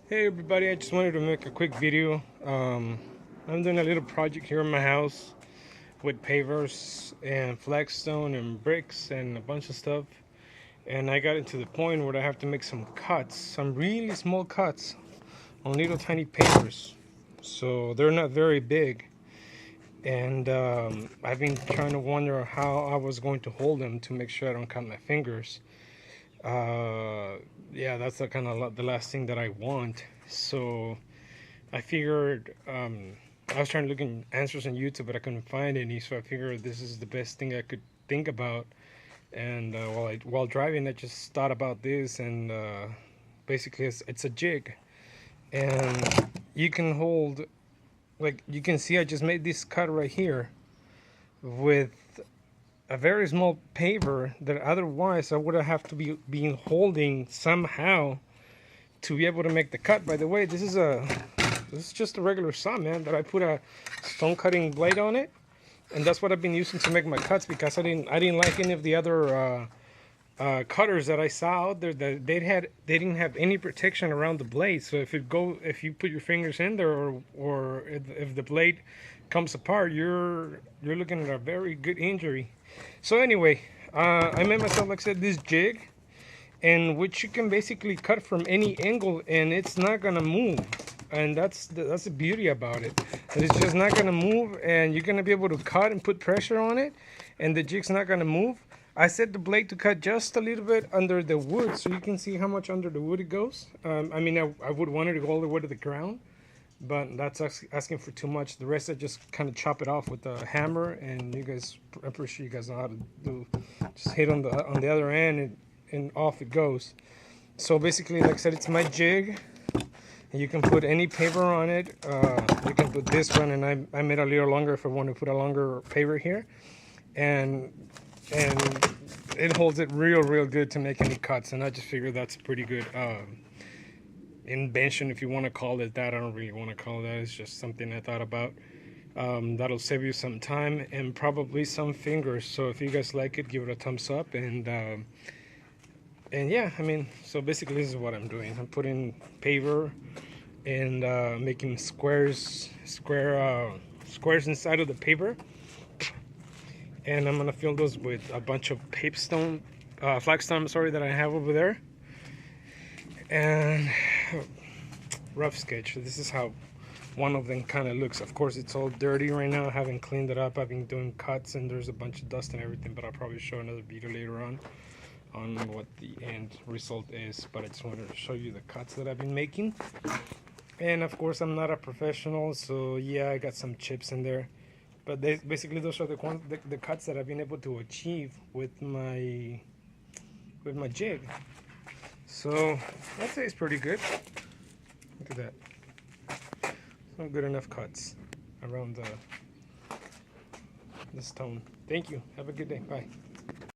Hey everybody, I just wanted to make a quick video. I'm doing a little project here in my house with pavers and flagstone and bricks and a bunch of stuff. And I got into the point where I have to make some cuts, some really small cuts on little tiny pavers. So they're not very big. And I've been trying to wonder how I was going to hold them to make sure I don't cut my fingers. Yeah, that's the kind of the last thing that I want. So I figured I was trying to look in answers on YouTube, but I couldn't find any. So I figured this is the best thing I could think about. And while driving, I just thought about this, and basically it's a jig, and you can hold, like you can see, I just made this cut right here with a very small paver that otherwise I would have to be been holding somehow to be able to make the cut. By the way, this is just a regular saw, man, that I put a stone cutting blade on it, and that's what I've been using to make my cuts, because I didn't like any of the other cutters that I saw out there that they didn't have any protection around the blade. So if you put your fingers in there, or if the blade comes apart, you're looking at a very good injury. So anyway, I made myself, like I said, this jig, in which you can basically cut from any angle and it's not gonna move. And that's the beauty about it. It's just not gonna move, and you're gonna be able to cut and put pressure on it, and the jig's not gonna move. I set the blade to cut just a little bit under the wood, so you can see how much under the wood it goes. I mean, I would want it to go all the way to the ground, but that's asking for too much. The rest I just kind of chop it off with a hammer, and I'm pretty sure you guys know how to do. Just hit on the other end, and off it goes. So basically, like I said, it's my jig. You can put any paver on it. You can put this one, and I made a little longer if I want to put a longer paver here, and it holds it real good to make any cuts. And I just figured that's a pretty good invention, if you want to call it that. I don't really want to call it that. It's just something I thought about. That'll save you some time and probably some fingers. So if you guys like it, give it a thumbs up. And yeah, I mean, so basically this is what I'm doing. I'm putting paver and making squares inside of the paver, and I'm gonna fill those with a bunch of flagstone, sorry, that I have over there. And rough sketch. This is how one of them kind of looks. Of course, it's all dirty right now. I haven't cleaned it up. I've been doing cuts, and there's a bunch of dust and everything, but I'll probably show another video later on what the end result is. But I just wanted to show you the cuts that I've been making. And of course, I'm not a professional, so yeah, I got some chips in there, but basically those are the cuts that I've been able to achieve with my jig. So I'd say it's pretty good. Look at that, some good enough cuts around the stone. Thank you. Have a good day. Bye.